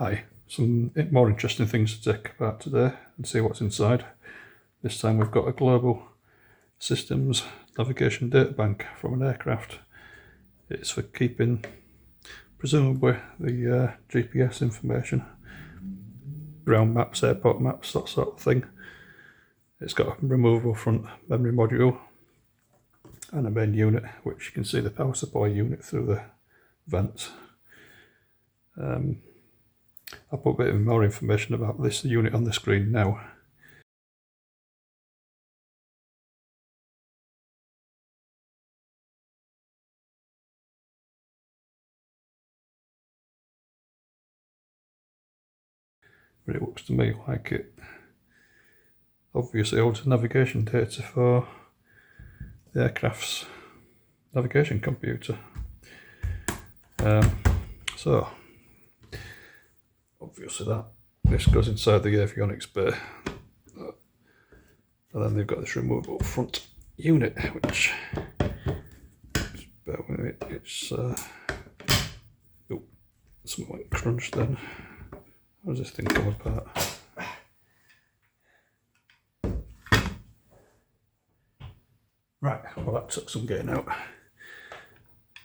Hi, some more interesting things to take apart today and see what's inside. This time we've got a global systems navigation databank from an aircraft. It's for keeping presumably the GPS information, ground maps, airport maps, that sort of thing. It's got a removable front memory module and a main unit, which you can see the power supply unit through the vents. I'll put a bit more information about this unit on the screen now. But it looks to me like it obviously holds navigation data for the aircraft's navigation computer. So obviously this goes inside the avionics bay, and then they've got this removable front unit, which it's oh, something went crunch then. How does this thing come apart? Right, well that took some getting out.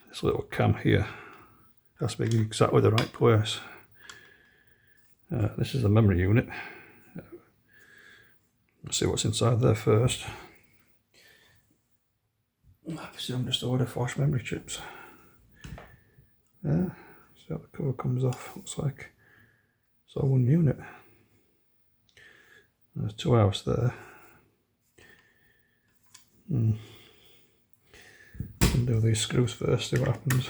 This little cam here has to be exactly the right place. This is the memory unit. Let's see what's inside there first. I presume just order flash memory chips. See how the cover comes off. Looks like it's all one unit. There's two hours there. Undo these screws first, see what happens.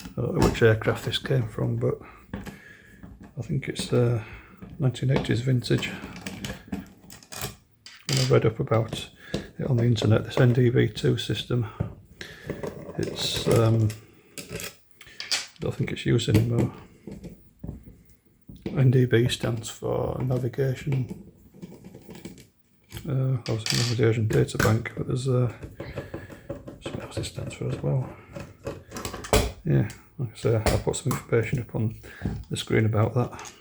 I don't know which aircraft this came from, but I think it's 1980s vintage. When I read up about it on the internet, this NDB-2 system, it's I don't think it's used anymore. NDB stands for navigation. Obviously navigation data bank, but there's something else it stands for as well. Yeah, like I say, I'll put some information up on the screen about that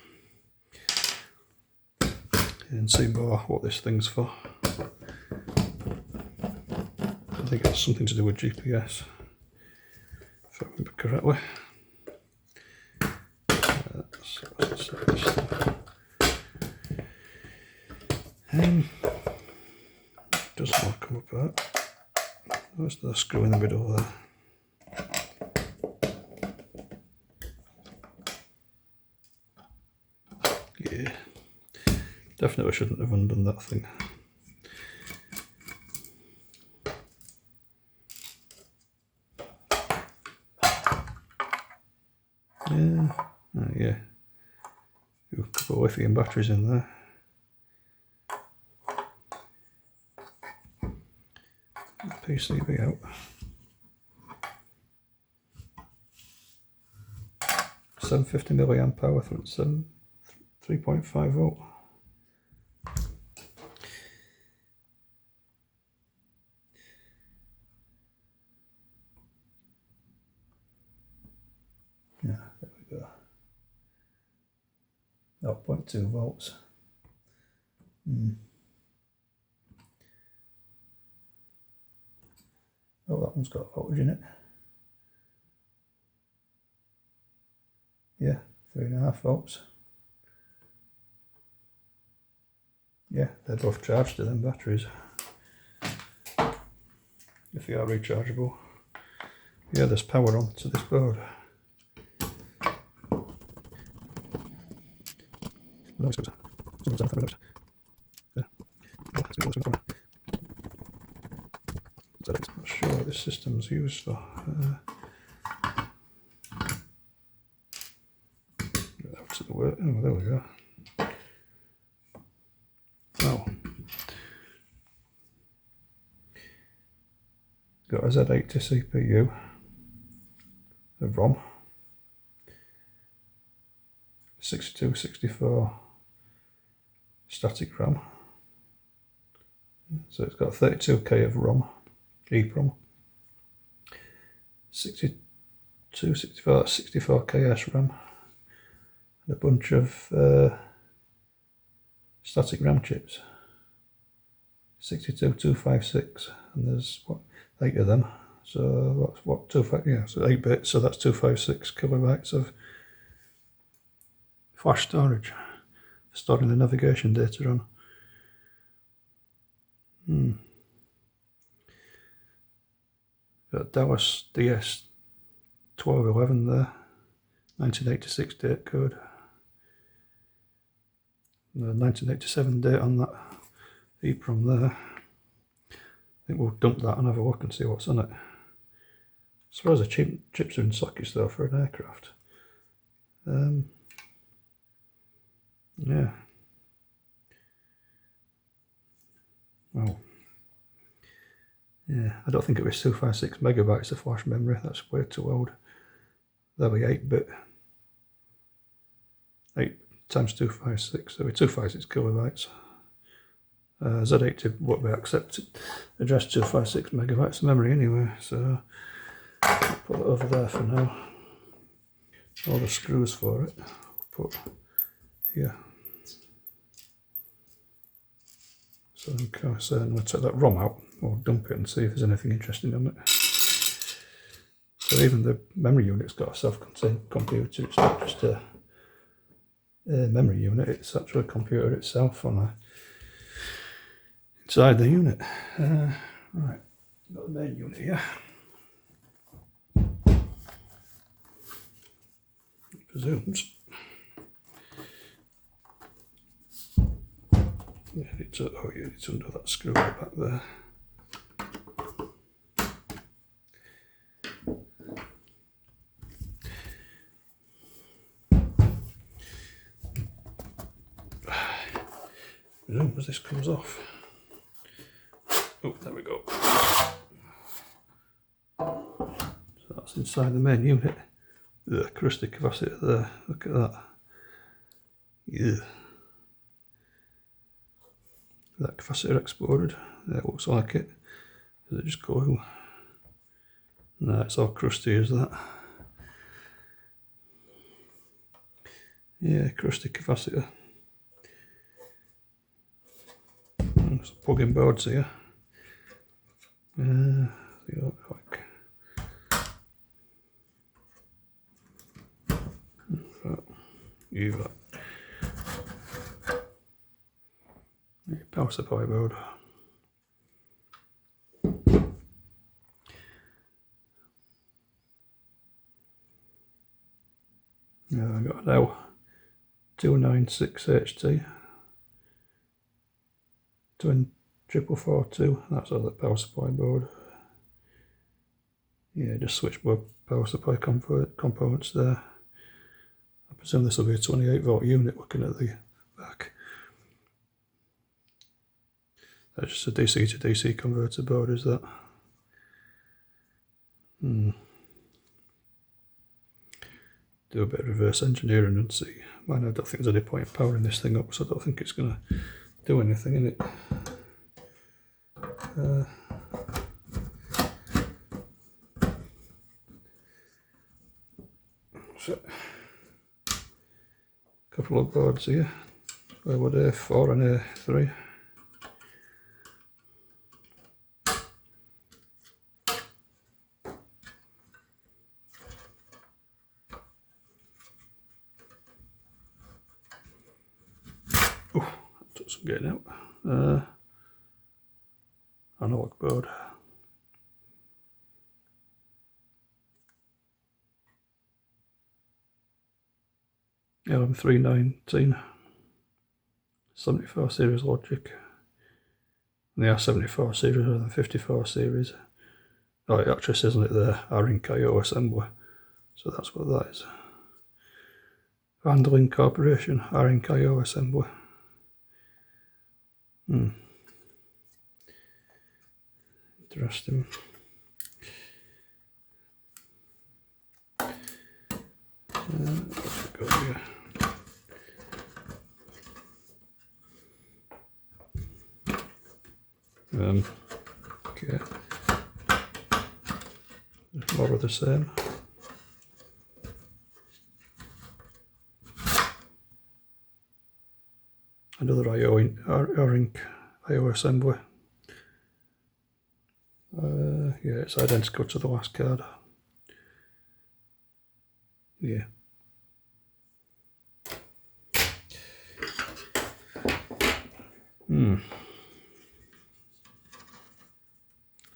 and see more what this thing's for. I think it's something to do with GPS, if I remember correctly. Does not come apart. There's the screw in the middle there. Yeah, definitely shouldn't have undone that thing. Yeah, a couple of lithium batteries in there. PCB out. 750 milliamp power through 3.5 volt. Yeah, there we go. 0.2 volts. Oh, that one's got voltage in it. Yeah, 3.5 volts. Yeah, they're both charged to them batteries, if they are rechargeable. Yeah, there's power on to this board. I'm not sure what this system's used for. Out to the work. Oh, there we go. Oh. Got a Z80 CPU, a ROM, 62, 64 static RAM, So it's got 32k of ROM, EPROM, 62, 64, 64k SRAM, and a bunch of static RAM chips. 62256, and there's what, 8 of them. So what's what, 25, yeah, so 8 bits, so that's 256 kilobytes of flash storage for storing the navigation data on. Got Dallas DS1211 there, 1986 date code. The 1987 date on that EPROM there. I think we'll dump that and have a look and see what's on it. As far as the chips are in sockets though for an aircraft. Yeah. Well. Yeah, I don't think it was 256 megabytes of flash memory, that's way too old. That'll be 8-bit. 8 times 256, so it'll be 256 kilobytes. Z80 won't be accepted. Address 256 megabytes of memory anyway, so I'll put it over there for now. All the screws for it, I'll put here. So I'm kind of saying we'll take that ROM out, or dump it and see if there's anything interesting on it. So even the memory unit's got a self-contained computer, it's not just a memory unit, it's actually a computer itself on inside the unit. Right, got the main unit here. It presumes. Yeah, it's, oh yeah, it's under that screw back there. As this comes off. Oh, there we go. So that's inside the main unit. The crusty capacitor there. Look at that. Yeah. That capacitor exploded. Yeah, it looks like it. Does it just go? No, it's all crusty as that. Yeah, crusty capacitor. There's plug-in boards here. They look like that. Power supply board. Yeah, I got an L296HT. Twin 4442, that's all the power supply board. Yeah, just switchboard power supply components there. I presume this will be a 28 volt unit looking at the back. That's just a DC to DC converter board, is that? Do a bit of reverse engineering and see. Man, I don't think there's any point in powering this thing up, so I don't think it's going to do anything in it. So, a couple of boards here. Where would A4 and A3? Oh, that took some getting out. Analog board. LM319, 74 series logic. And the R74 series rather than 54 series. Oh, it actually says on it there, ARINC assembly. So that's what that is. Vandling Corporation, ARINC assembly. Interesting. What's we got here? Okay, more of the same. Another ARINC IO assembly. Yeah, it's identical to the last card. Yeah.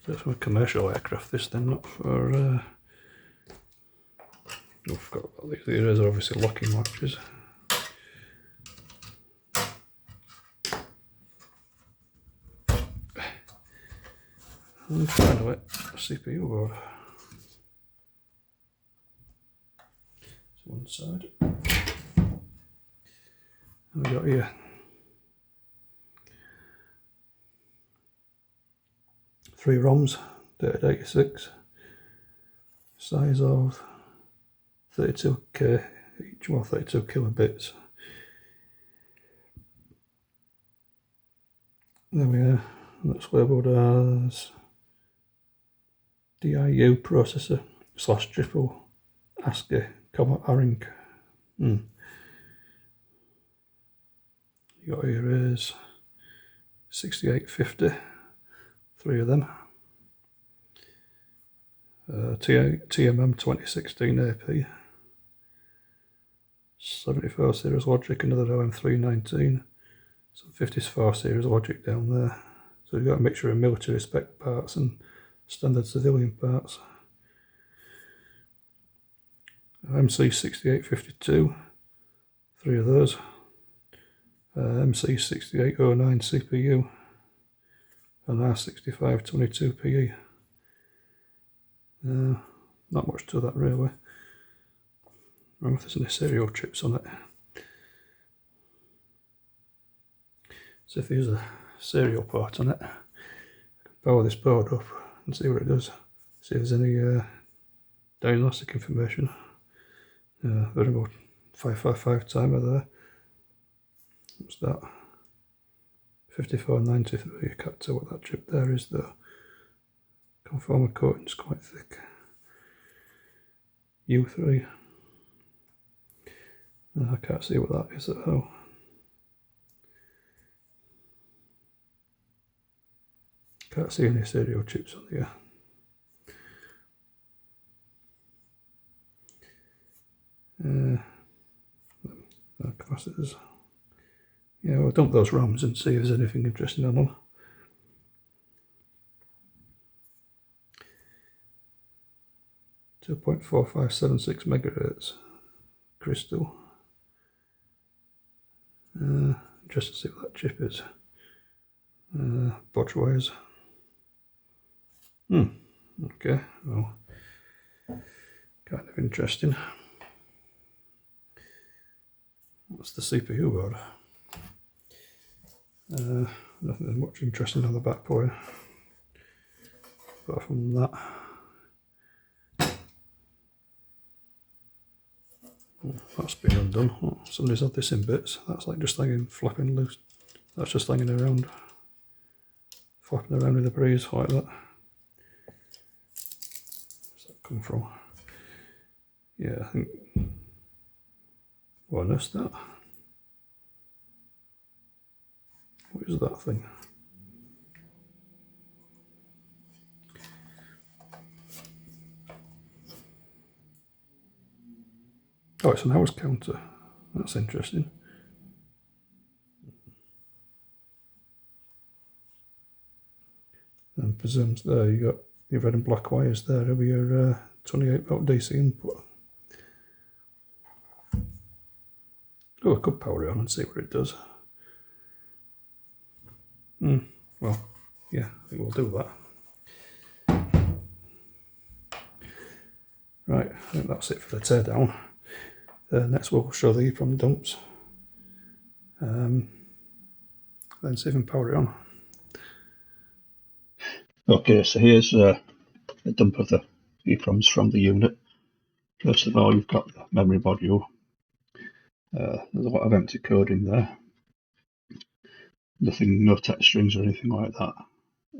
So it's for commercial aircraft, this then, not for. I forgot about these. These are obviously locking latches. And finally, a CPU board. So one side. And we've got here 3 ROMs, dated 86, size of 32K each, well 32 kilobits. There we are, that's labelled as DIU processor / triple ASCII, ARINC. You got here is 6850, 3 of them. TMM 2016 AP, 74 series logic, another LM319, some 54 series logic down there. So you've got a mixture of military spec parts and standard civilian parts. MC6852, 3 of those. MC6809 CPU and R6522PE. Not much to that really. I don't know if there's any serial chips on it. So if there's a serial port on it, I can power this board up and see what it does. See if there's any diagnostic information. Variable 555 timer there. What's that? 5493. I can't tell what that chip there is though. Conformer coating is quite thick. U3. I can't see what that is at all. Can't see any serial chips on here. Capacitors. Yeah, we'll dump those ROMs and see if there's anything interesting on them. .4576 megahertz crystal. Just to see what that chip is. Bodge wires. Okay, well, kind of interesting. What's the CPU board? Nothing much interesting on the back plane. Apart from that. That's been undone. Somebody's had this in bits. That's like just hanging, flapping loose. That's just hanging around. Flapping around with the breeze like that. Where's that come from? Yeah, I think. What on earth's that? What is that thing? Oh, it's an hours counter. That's interesting. And presumes there you got your red and black wires there over your 28 volt DC input. Oh, I could power it on and see what it does. Well, yeah, I think we'll do that. Right, I think that's it for the teardown. Next we'll show the EPROM dumps. Then see if we can power it on. Okay, so here's a dump of the EPROMs from the unit. First of all, you've got the memory module. There's a lot of empty code in there. Nothing, no text strings or anything like that.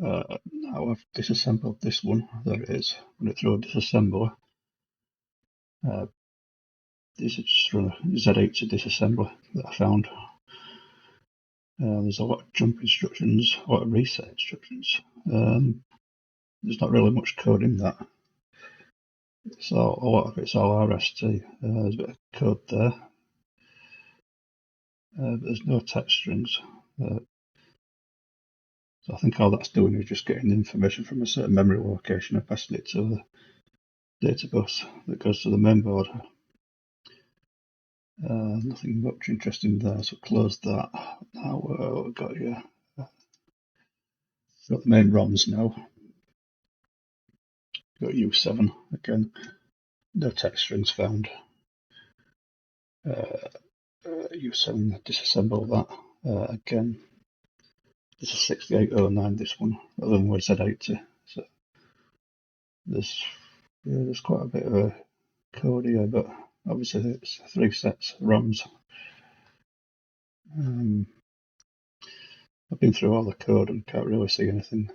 Now I've disassembled this one. There it is. Run it through a disassembler. This is just from a Z80 disassembler that I found. There's a lot of jump instructions, a lot of reset instructions. There's not really much code in that. A lot of it's all RST. There's a bit of code there. But there's no text strings. So I think all that's doing is just getting the information from a certain memory location and passing it to the data bus that goes to the main board. Nothing much interesting there, so close that. Now we've got here. Got the main ROMs now. Got U7 again. No text strings found. U7 disassemble that again. This is 6809. This one, the other one was Z80. So there's quite a bit of a code here, but obviously it's 3 sets of ROMs. I've been through all the code and can't really see anything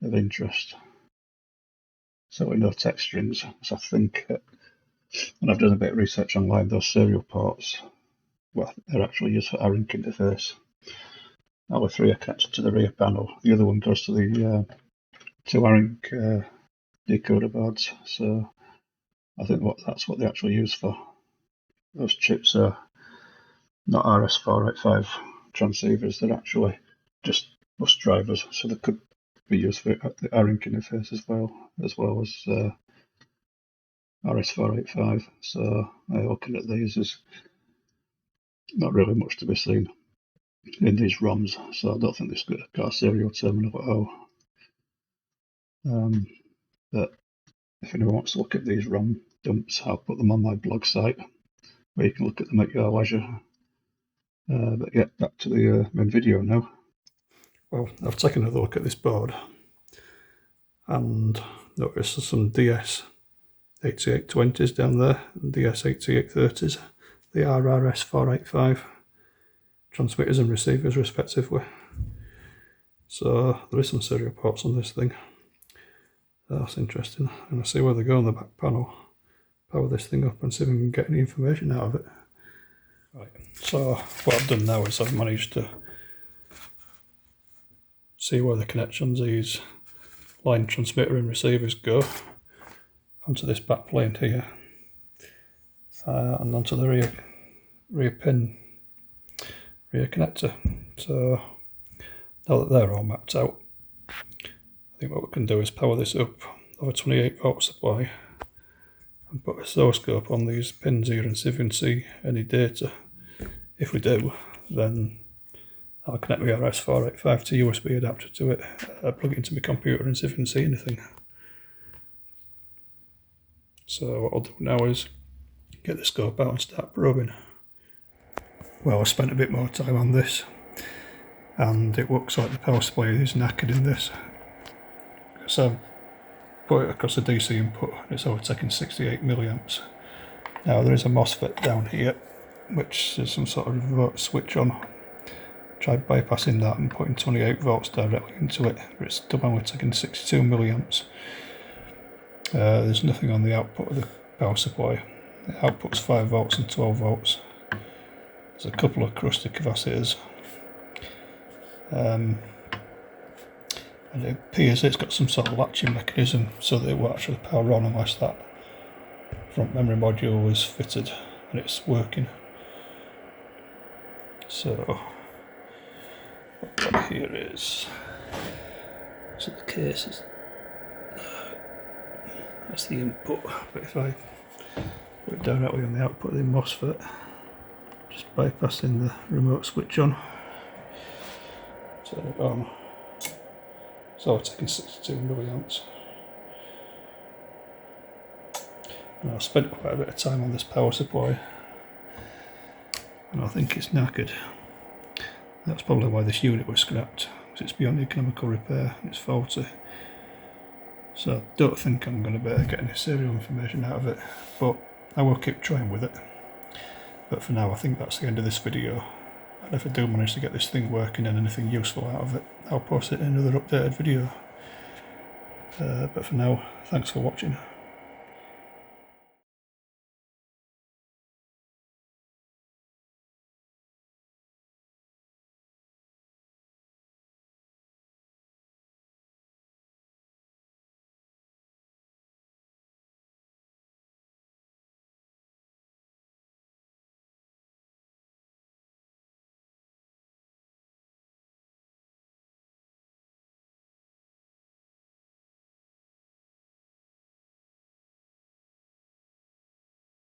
of interest. Certainly no text strings, so I think, and I've done a bit of research online, those serial ports, well, they're actually used for ARINC interface. All 3 are connected to the rear panel. The other one goes to the 2 ARINC decoder boards, so I think that's what they actually use for. Those chips are not RS485 transceivers, they're actually just bus drivers, so they could be used for the ARINC interface as well as RS485. So looking at these, there's not really much to be seen in these ROMs, so I don't think this got a serial terminal at all. But if anyone wants to look at these ROM dumps, I'll put them on my blog site where you can look at them at your leisure. But yeah, back to the main video now. Well, I've taken another look at this board and noticed there's some DS8820s down there and DS8830s. They are RS485 transmitters and receivers respectively. So there is some serial ports on this thing. That's interesting. And I see where they go on the back panel. Power this thing up and see if we can get any information out of it. Right, so what I've done now is I've managed to see where the connections these line transmitter and receivers go onto this backplane here and onto the rear pin, rear connector. So now that they're all mapped out, I think what we can do is power this up of a 28 volt supply and put a oscilloscope on these pins here and see if we can see any data. If we do, then I'll connect my RS485 to USB adapter to it, plug it into my computer and see if we can see anything. So what I'll do now is get the scope out and start probing. Well, I spent a bit more time on this and it looks like the power supply is knackered in this. So put it across the DC input and it's overtaking 68 milliamps. Now there is a MOSFET down here which is some sort of remote switch on. Tried bypassing that and putting 28 volts directly into it, but it's still only taking 62 milliamps. There's nothing on the output of the power supply. The output's 5 volts and 12 volts. There's a couple of crusty capacitors. And it appears it's got some sort of latching mechanism so that it will actually power on unless that front memory module is fitted and it's working. So what I've got here is, so the case is, that's the input, but if I put it directly on the output of the MOSFET, just bypassing the remote switch on, turn it on, so I'm taking 62 milliamps. And I've spent quite a bit of time on this power supply and I think it's knackered. That's probably why this unit was scrapped, because it's beyond economical repair, it's faulty. So I don't think I'm going to be able to get any serial information out of it, but I will keep trying with it. But for now I think that's the end of this video, And if I do manage to get this thing working and anything useful out of it, I'll post it in another updated video. But for now, thanks for watching.